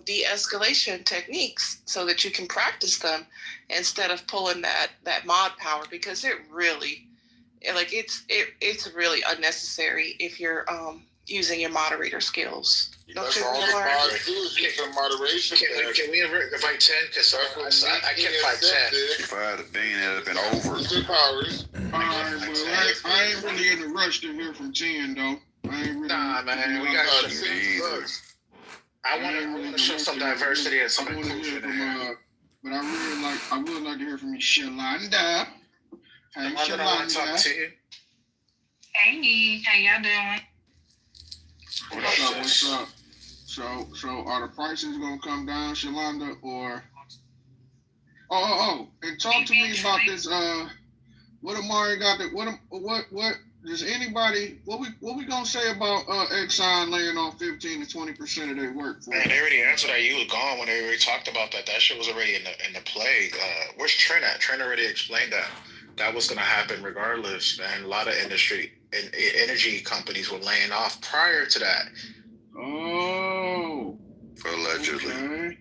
de-escalation techniques so that you can practice them instead of pulling that mod power, because it really, it's really unnecessary if you're using your moderator skills. That's all the mods do is get some moderation. Can we invite 10? Because I can't fight 10. If I had a bean, it would have been over. Powers. Alright, well, I ain't really in a rush to hear from 10, though. I ain't really. Nah, man, we got to. I want to show some diversity and some inclusion. But I would like to hear from you, Shalonda. Hey, Shalonda. Hey, how y'all doing? What's up? So are the prices gonna come down, Shalonda, or? And talk to me about this. What Amari got? What does anybody? What we gonna say about Exxon laying off 15 to 20% of their workforce? Man, they already answered that. You were gone when they already talked about that. That shit was already in the play. Where's Trent at? Trent already explained that was gonna happen regardless. And a lot of industry and energy companies were laying off prior to that. Oh, allegedly. Okay.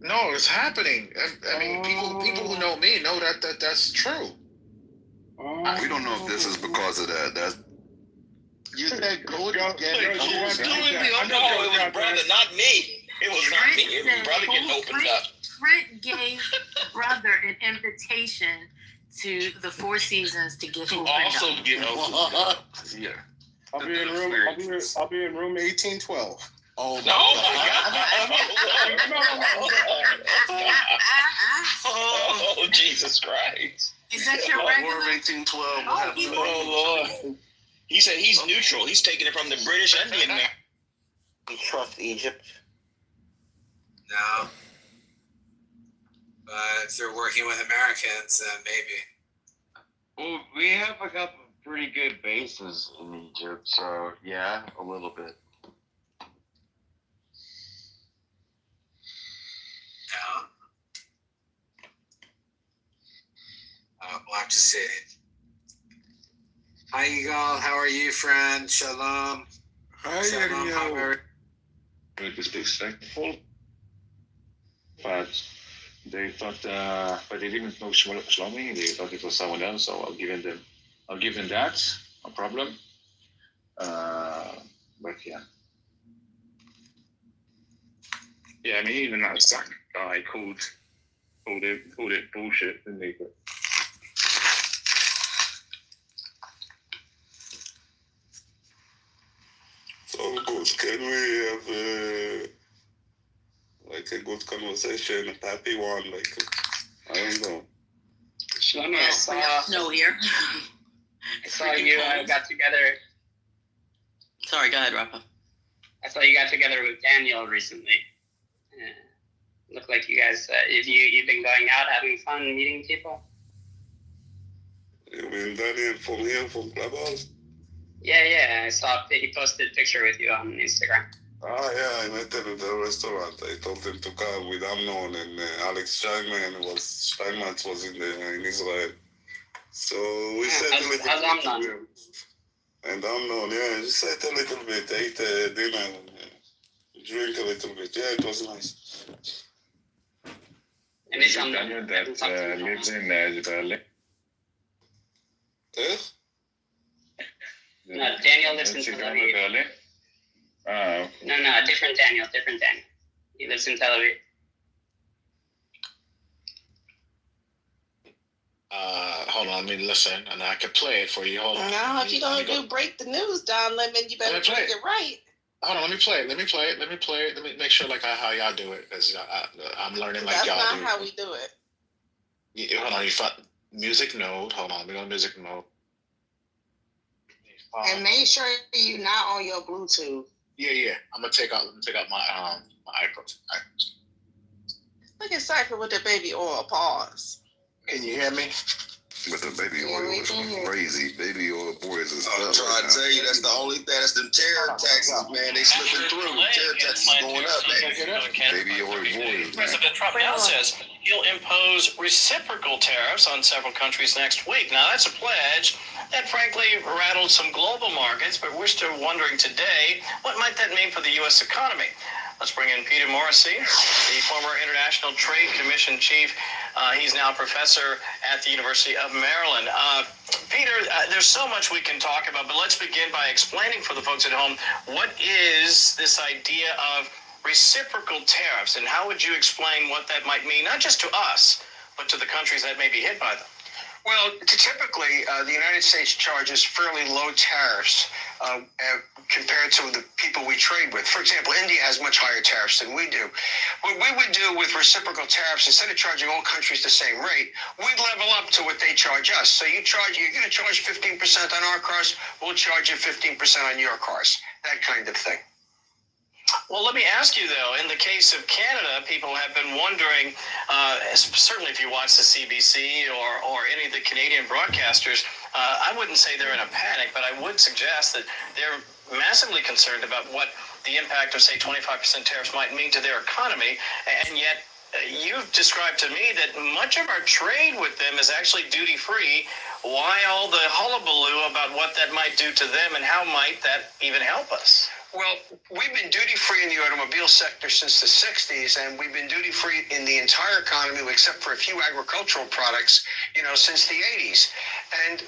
No, it's happening. I mean, people who know me know that's true. We don't know if this is because of that. That's You said go to get it. Who was doing the undergo? It was brother, not me. It was not me. It was brother getting opened up. Trent gave brother an invitation to the Four Seasons to get opened also up. get opened up. Yeah. I'll be in room 1812. Oh no! Oh Jesus Christ! Is that your regular? War of 1812. Oh Lord! He said he's neutral. He's taking it from the British and the American. You trust Egypt? No. But if they're working with Americans, then maybe. Well, we have a couple of pretty good bases in Egypt, so yeah, a little bit. Yeah. We'll have to see. Hi, Yigal. How are you, friend? Shalom. Hi, Shalom. How are you? It was respectful, but they thought, but they didn't know Shlomi. They thought it was someone else, so I'll give them that. No problem. But yeah. Yeah, I mean, even that second guy called it bullshit, didn't he? But so good. Can we have like a good conversation, a happy one? Like, I don't know. Shlomi, I saw. No here. I saw you got together. Sorry, go ahead, Rafa. I saw you got together with Daniel recently. Looked like you guys. You've been going out, having fun, meeting people. You mean Daniel from here, from Clubhouse? Yeah. I saw he posted a picture with you on Instagram. Ah, yeah, I met him at the restaurant. I told him to come with Amnon and Alex Steinman was in Israel. So we said a little bit. And Amnon, yeah, just ate a little bit, ate dinner, and drink a little bit. Yeah, it was nice. And it's on Daniel that lives in Berlin. No, Daniel lives in Tel Aviv. Berlin? Okay. No, different Daniel. He lives in Tel Aviv. Hold on, let me listen, and I can play it for you. Hold on. Now, if you're going to break the news down, Lemon, you better play it right. Hold on, let me play it. Let me make sure like how y'all do it, because I'm learning like y'all do. That's not how we do it. Yeah, hold on, you find music mode. Hold on, we go music mode. And make sure you're not on your Bluetooth. Yeah. I'm gonna take out my iPhone. Look at Cypher with the baby oil. Pause. Can you hear me? But the baby oil is crazy. Baby oil boys is I'm trying to tell you, that's the only thing. That's them terror taxes, man. They slipping through. Terror taxes going up, man. Baby oil boys. President Trump now says he'll impose reciprocal tariffs on several countries next week. Now, that's a pledge that frankly rattled some global markets, but we're still wondering today, what might that mean for the U.S. economy? Let's bring in Peter Morrissey, the former International Trade Commission chief. He's now professor at the University of Maryland. Peter, there's so much we can talk about, but let's begin by explaining for the folks at home, what is this idea of reciprocal tariffs, and how would you explain what that might mean, not just to us, but to the countries that may be hit by them? Well, typically, the United States charges fairly low tariffs compared to the people we trade with. For example, India has much higher tariffs than we do. What we would do with reciprocal tariffs, instead of charging all countries the same rate, we'd level up to what they charge us. So you're going to charge 15% on our cars, we'll charge you 15% on your cars, that kind of thing. Well, let me ask you, though, in the case of Canada, people have been wondering, certainly if you watch the CBC or any of the Canadian broadcasters, I wouldn't say they're in a panic, but I would suggest that they're massively concerned about what the impact of, say, 25% tariffs might mean to their economy, and yet you've described to me that much of our trade with them is actually duty-free. Why all the hullabaloo about what that might do to them, and how might that even help us? Well, we've been duty-free in the automobile sector since the 60s, and we've been duty-free in the entire economy, except for a few agricultural products, since the 80s. And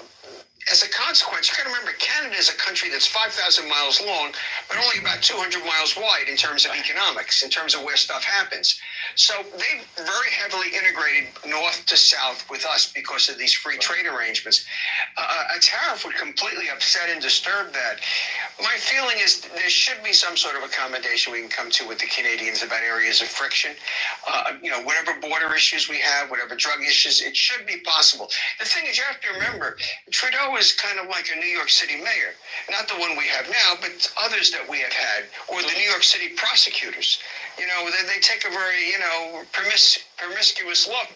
as a consequence, you got to remember, Canada is a country that's 5,000 miles long, but only about 200 miles wide in terms of economics, in terms of where stuff happens. So they've very heavily integrated north to south with us because of these free trade arrangements. A tariff would completely upset and disturb that. My feeling is there should be some sort of accommodation we can come to with the Canadians about areas of friction. Whatever border issues we have, whatever drug issues, it should be possible. The thing is, you have to remember, Trudeau is kind of like a New York City mayor, not the one we have now, but others that we have had, or the New York City prosecutors. They take a very, promiscuous look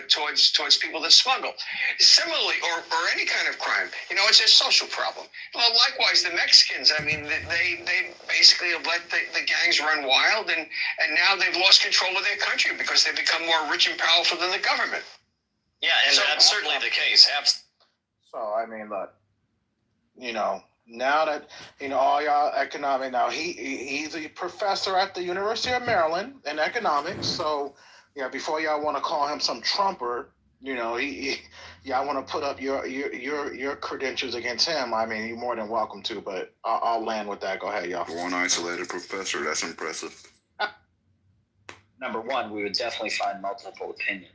towards people that smuggle. Similarly, or any kind of crime, it's a social problem. Well, likewise, the Mexicans, they basically have let the gangs run wild, and now they've lost control of their country because they've become more rich and powerful than the government. Yeah, and that's certainly the case. So, look, now that, all y'all economic, now he's a professor at the University of Maryland in economics. So, before y'all want to call him some Trumper, y'all want to put up your credentials against him. You're more than welcome to, but I'll land with that. Go ahead, y'all. One isolated professor, that's impressive. Number one, we would definitely find multiple opinions.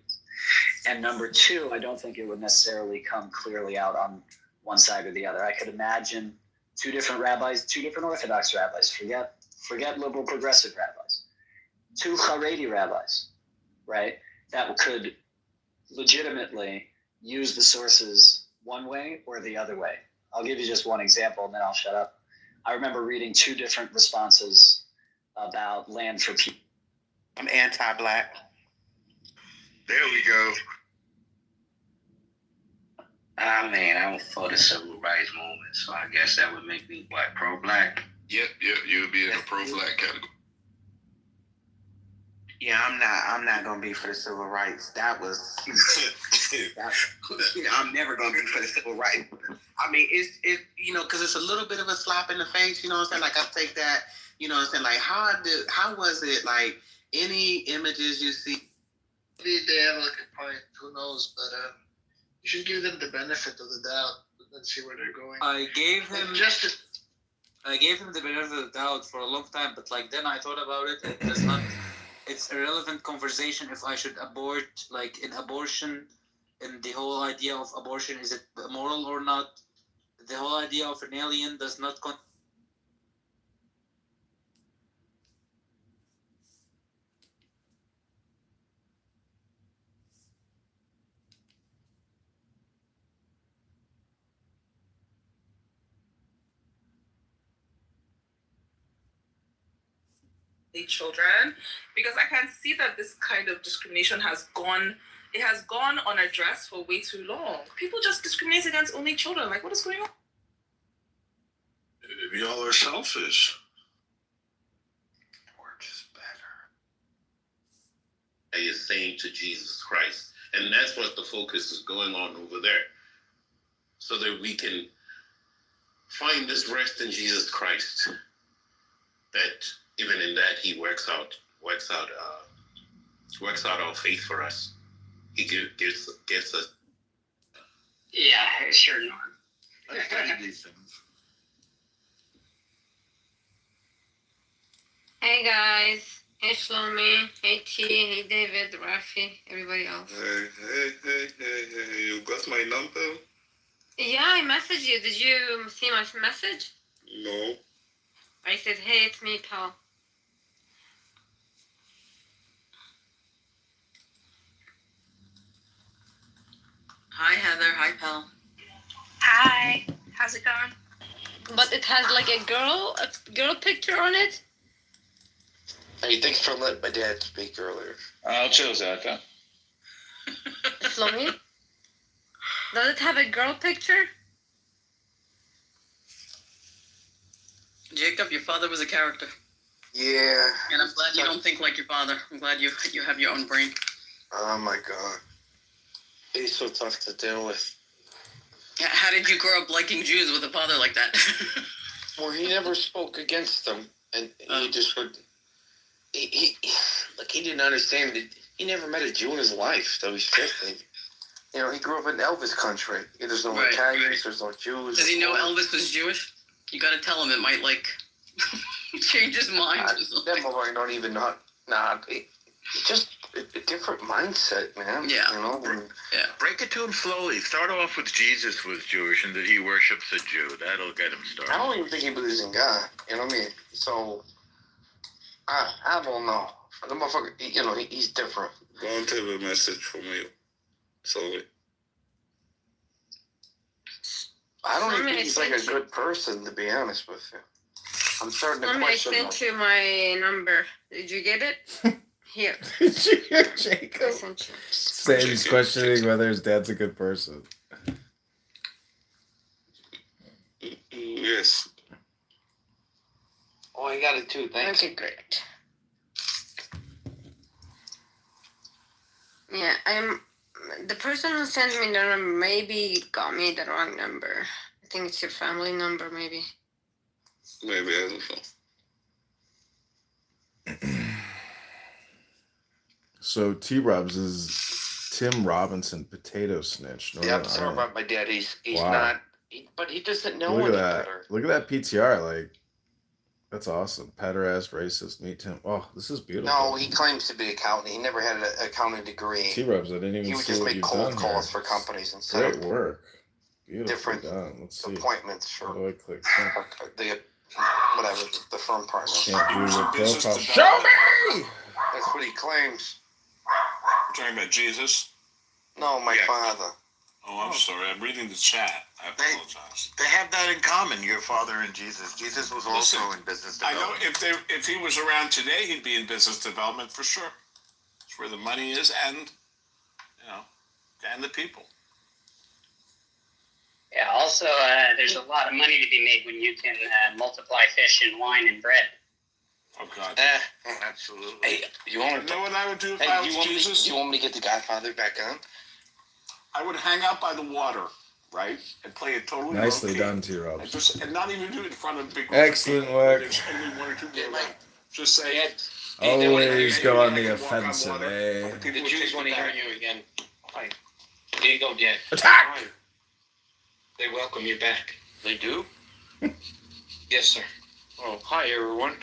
And number two, I don't think it would necessarily come clearly out on one side or the other. I could imagine two different rabbis, two different Orthodox rabbis, forget liberal progressive rabbis, two Haredi rabbis, right, that could legitimately use the sources one way or the other way. I'll give you just one example and then I'll shut up. I remember reading two different responses about land for people. I'm anti-black. There we go. I'm for the civil rights movement, so I guess that would make me pro-black. Yep, you would be in the pro-black category. Yeah, I'm not gonna be for the civil rights. That was I'm never gonna be for the civil rights. It's because it's a little bit of a slap in the face, Like I take that, Like how was it, like any images you see? Did they have like a point? Who knows? But you should give them the benefit of the doubt and see where they're going. I gave him the benefit of the doubt for a long time, but then I thought about it. It's a relevant conversation if I should abort, in abortion, and the whole idea of abortion, is it moral or not? The whole idea of an alien does not children, because I can see that this kind of discrimination has gone unaddressed for way too long. People just discriminate against only children. What is going on? Y'all are selfish. Work is better. They are saying to Jesus Christ, and that's what the focus is going on over there, so that we can find this rest in Jesus Christ, that even in that, he works out our faith for us. He gives us. Yeah, sure, Norm. I study these things. Hey guys. Hey Shlomi. Hey T. Hey David, Rafi, everybody else. Hey, you got my number? Yeah, I messaged you. Did you see my message? No. I said, hey, it's me, pal. Hi, Heather. Hi, pal. Hi. How's it going? But it has like a girl picture on it. Hey, thanks for letting my dad speak earlier. I'll choose that. Shlomi? Does it have a girl picture? Jacob, your father was a character. Yeah. And I'm glad you don't think like your father. I'm glad you have your own brain. Oh my God. He's so tough to deal with. How did you grow up liking Jews with a father like that? Well, he never spoke against them, and he just would. He didn't understand it. He never met a Jew in his life till he's 50. You know, he grew up in Elvis country. There's no Italians, there's no Jews. Does he know Elvis was Jewish? You got to tell him. It might change his mind. Them might not even not. Nah, it's just a different mindset, man. Yeah. You know. Yeah. Break it to him slowly. Start off with Jesus was Jewish and that he worships a Jew. That'll get him started. I don't even think he believes in God. You know what I mean? So, I don't know. The motherfucker, you know, he's different. Go and have a message from you. Sorry. I don't even think he's like a good person, to be honest with you. I'm starting to question. I sent you my number. Did you get it? Here. Did you hear Jacob? I sent you. Saying he's questioning whether his dad's a good person. Yes. Oh, I got it too. Thanks. Okay, great. Yeah, the person who sent me the number maybe got me the wrong number. I think it's your family number, maybe. Maybe, I don't know. So T-Robs is Tim Robinson, potato snitch. No, Yeah, I'm sorry about my dad. He's Wow. not, but he doesn't know Look any at that. better. Look at that PTR. Like, that's awesome. Pederast, racist, meet Tim. Oh, this is beautiful. No, he claims to be an accountant. He never had an accounting degree. T-Robs, I didn't even He would see just what make you've cold done calls here. for companies and set Great up work. Beautifully different done. Let's see. appointments How for do I click? the firm partners. Can't view your profile. Show me! That's what he claims. You're talking about Jesus? No, my father. Oh, I'm sorry. I'm reading the chat. I apologize. They have that in common, your father and Jesus. Jesus was also in business I know development. if he was around today, he'd be in business development for sure. It's where the money is and the people. Yeah, also, there's a lot of money to be made when you can multiply fish and wine and bread. Oh, God. Absolutely. Hey, you want You know what I would do if I was Jesus? You want me to get the Godfather back on? I would hang out by the water, right? And play it totally Nicely low-key. done, T-Robs. And not even do it in front of big Excellent people. work. There's only one or two people around. Just say, Always go on the offensive, eh? The Jews want to hear you again. Hi. There you go, Dad. Attack! They welcome you back. They do? Yes, sir. Oh, hi, everyone.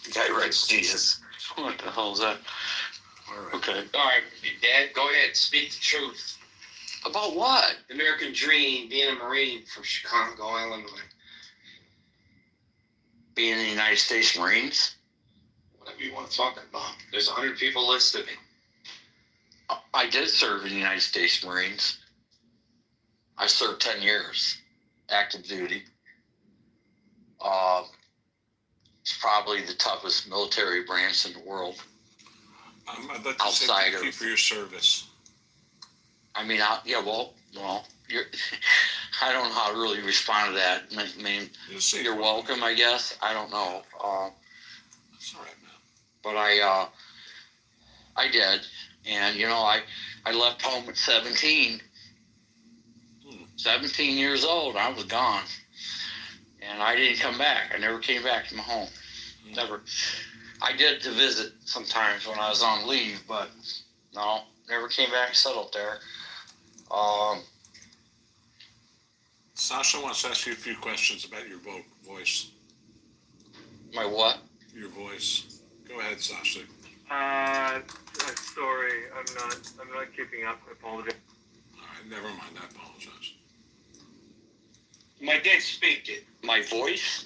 The guy writes Jesus. What the hell is that? Okay. All right, Dad, go ahead. Speak the truth. About what? The American dream, being a Marine from Chicago, Illinois. Being in the United States Marines? Whatever you want to talk about. There's 100 people listed. I did serve in the United States Marines. I served 10 years, active duty. It's probably the toughest military branch in the world. I'd like to say thank you for your service. I mean, well, you're, I don't know how to really respond to that. I mean, you're welcome, I guess. I don't know. That's all right, man. But I did. And, I left home at 17. 17 years old, I was gone. and I didn't come back. I never came back to my home. Never. I did to visit sometimes when I was on leave, but no, never came back and settled there. Sasha wants to ask you a few questions about your voice. My what? Your voice. Go ahead, Sasha. Sorry, I'm not keeping up. I apologize. All right, never mind. I apologize. My dad speak it. My voice?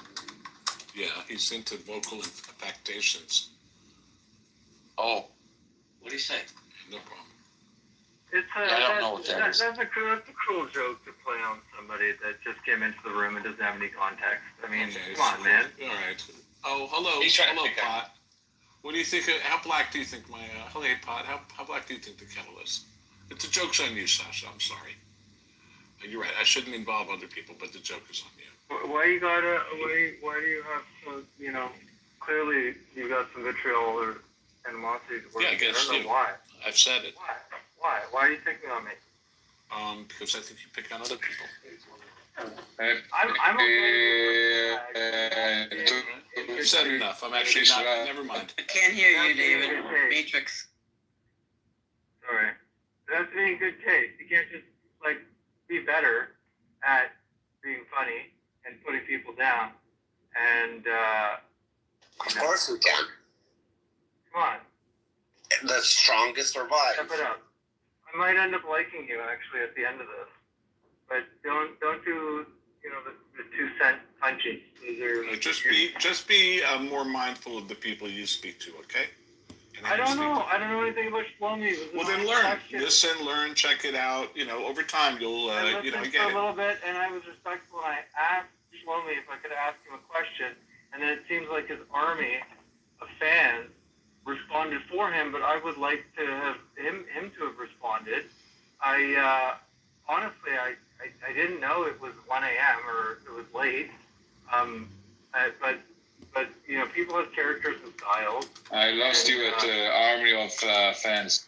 Yeah, he's into vocal affectations. Oh, what do you say? No problem. It's I don't know what that is. That's a cruel joke to play on somebody that just came into the room and doesn't have any context. I mean, Okay, come on, man. All right. Oh, hello. He's trying to hello, pick on Pot. What do you think? How black do you think my? Hello, Pot. How black do you think the kettle is? It's a joke's on you, Sasha. I'm sorry. You're right. I shouldn't involve other people, but the joke is on you. Why do you have some, clearly you got some vitriol or animosity towards Yeah, I me. guess I don't know you. why. I've said it. Why? Why are you picking on me? Because I think you pick on other people. I'm okay with You've said enough. I'm actually not. Never mind. I can't hear you, David. Matrix. Sorry. That's being good taste. You can't just, be better at being funny and putting people down. And, of course we can. Come on. The strongest survive. Step it up. I might end up liking you, actually, at the end of this. But don't do, the 2 cent punches. Just be more mindful of the people you speak to, okay? I don't know. I don't know anything about Shlomi. Well, then learn. Listen, learn, check it out. Over time, you'll, I listened get for a it. little bit, and I was respectful, and I asked Shlomi if I could ask him a question, and then it seems like his army of fans responded for him, but I would like to have him to have responded. Honestly, I didn't know it was 1 a.m. or it was late. But people have characters and styles. I lost you at the army of fans.